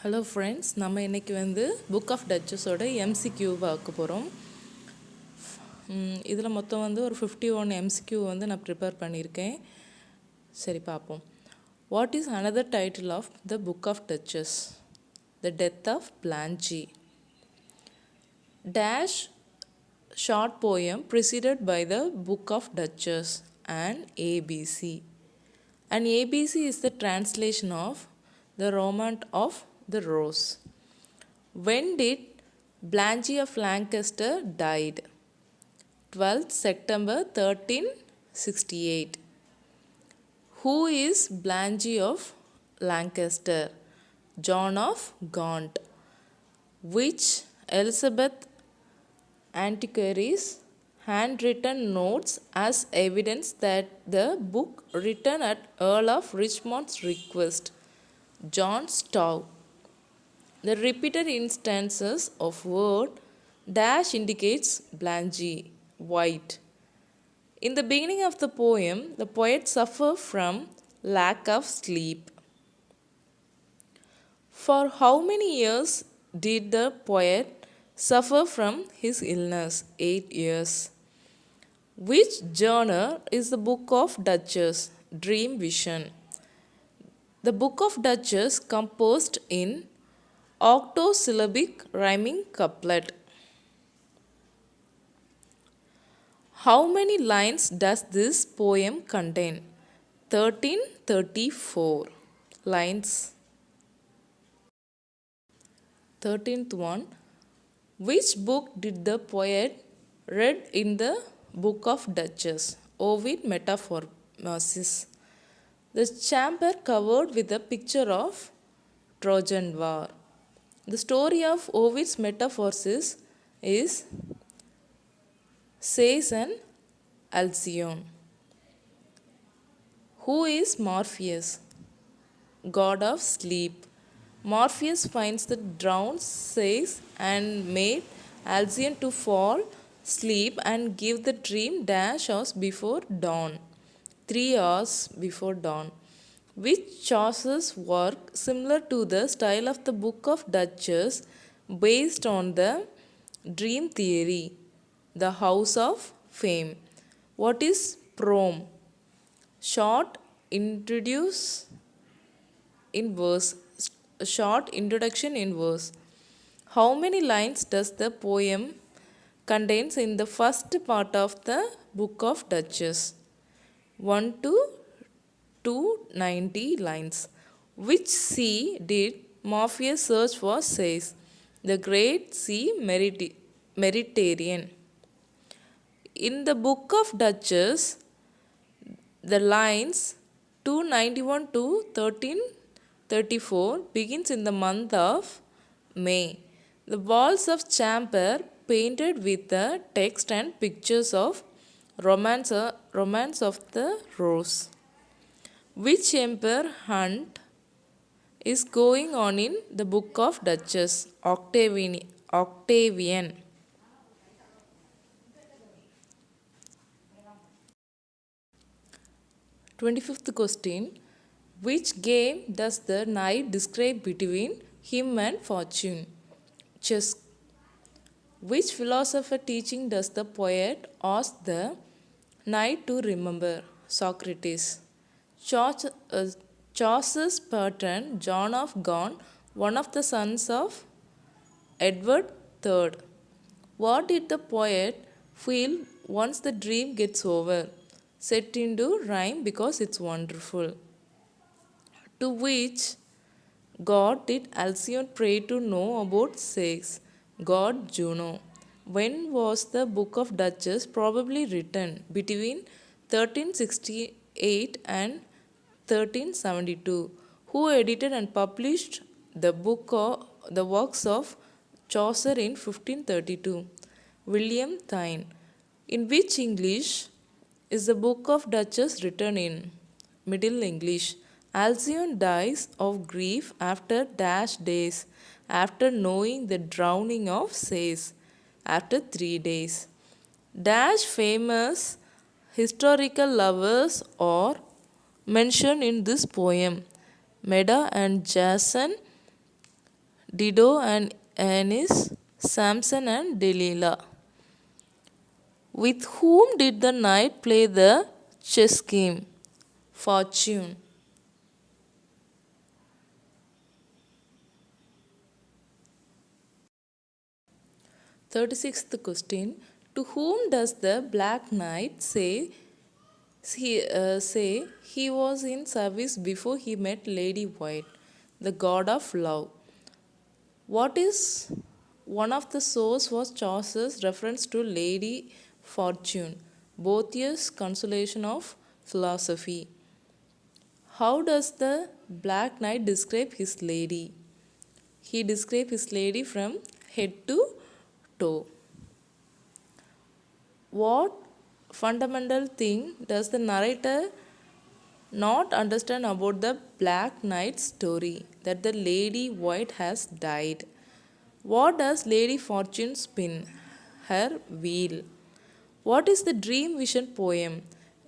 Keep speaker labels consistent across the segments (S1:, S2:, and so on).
S1: Hello friends, நம்ம இன்றைக்கி book of டச்சஸோட MCQ பார்க்க போகிறோம். இதில் மொத்தம் ஒரு 51 MCQ நான் ப்ரிப்பேர் பண்ணியிருக்கேன். சரி, பார்ப்போம். What is another title of the book of Duchess? The death of Blanche. Dash short poem preceded by the Book of Duchess and ABC. And ABC is the translation of the Romance of the Rose. When did Blanche of Lancaster died? 12th September 1368. Who is Blanche of Lancaster? John of Gaunt. Which Elizabeth antiquaries handwritten notes as evidence that the book written at Earl of Richmond's request? John Stow. The repeated instances of word dash indicates Blanche, white. In the beginning of the poem, the poet suffers from lack of sleep. For how many years did the poet suffer from his illness? 8 years. Which genre is the Book of Duchess? Dream Vision. The Book of Duchess composed in octosyllabic rhyming couplet. How many lines does this poem contain? 1334 lines. 13th one. Which book did the poet read in the Book of Duchess? Ovid Metamorphosis. The chamber covered with a picture of Trojan War. The story of Ovid's Metamorphosis is Sais and Alcyone. Who is Morpheus? God of sleep. Morpheus finds the drowned Sais and made Alcyone to fall asleep and give the dream dash hours before dawn. 3 hours before dawn. Which Chaucer's work similar to the style of the Book of Duchess based on the dream theory? The House of Fame. What is Prom? Short introduction in verse. How many lines does the poem contains in the first part of the Book of Duchess? 1 to 290 lines. Which sea did Morpheus search for Sais? The Great Sea Mediterranean. In the Book of Duchess, the lines 291 to 1334 begins in the month of May. The walls of chamber painted with the text and pictures of romance of the Rose. Which emperor hunt is going on in the Book of Duchess? Octavian. 25th question. Which game does the knight describe between him and fortune? Chess. Which philosopher teaching does the poet ask the knight to remember? Socrates. Chaucer's patron, John of Gaunt, one of the sons of Edward III. What did the poet feel once the dream gets over? Set into rhyme because it's wonderful. To which god did Alcyone pray to know about sex? God Juno. When was the Book of Duchess probably written? Between 1368 and 1372. Who edited and published the works of Chaucer in 1532? William Thynne. In which English is the Book of Duchess written in? Middle English. Alcyone dies of grief after dash days, after knowing the drowning of Sais, after 3 days. Dash famous historical lovers are mentioned in this poem. Medea and Jason, Dido and Anis, Samson and Delilah. With whom did the knight play the chess game? Fortune. 36th question. To whom does the Black Knight say he was in service before he met Lady White, the god of love? What is one of the source was Chaucer's reference to Lady Fortune, Boethius' consolation of philosophy. How does the Black Knight describe his lady? He describes his lady from head to toe. What fundamental thing does the narrator not understand about the Black Knight's story? That the Lady White has died. What does Lady Fortune spin? Her wheel. What is the dream vision poem?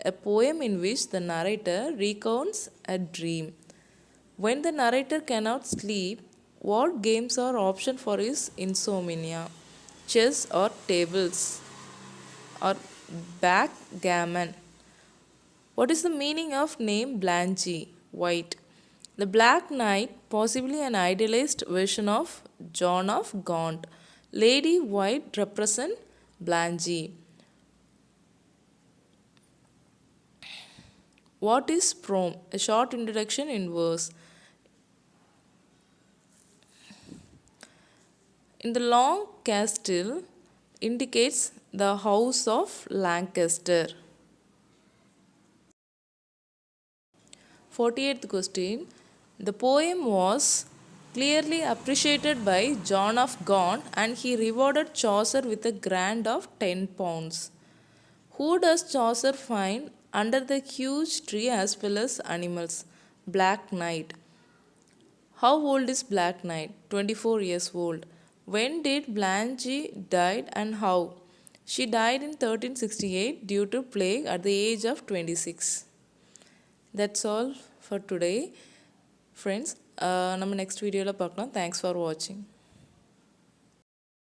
S1: A poem in which the narrator recounts a dream. When the narrator cannot sleep, what games are option for his insomnia? Chess or tables or backgammon? What is the meaning of name Blanche? White. The Black Knight, possibly an idealized version of John of Gaunt. Lady White represent Blanche. What is prom? A short introduction in verse. In the long castle indicates the house of Lancaster. 48th question. The poem was clearly appreciated by John of Gaunt and he rewarded Chaucer with a grant of £10. Who does Chaucer find under the huge tree as well as animals? Black Knight. How old is Black Knight? 24 years old. When did Blanche died and how? She died in 1368 due to plague at the age of 26. That's all for today. Friends, நம்ம next video பார்க்கலாம். Thanks for watching.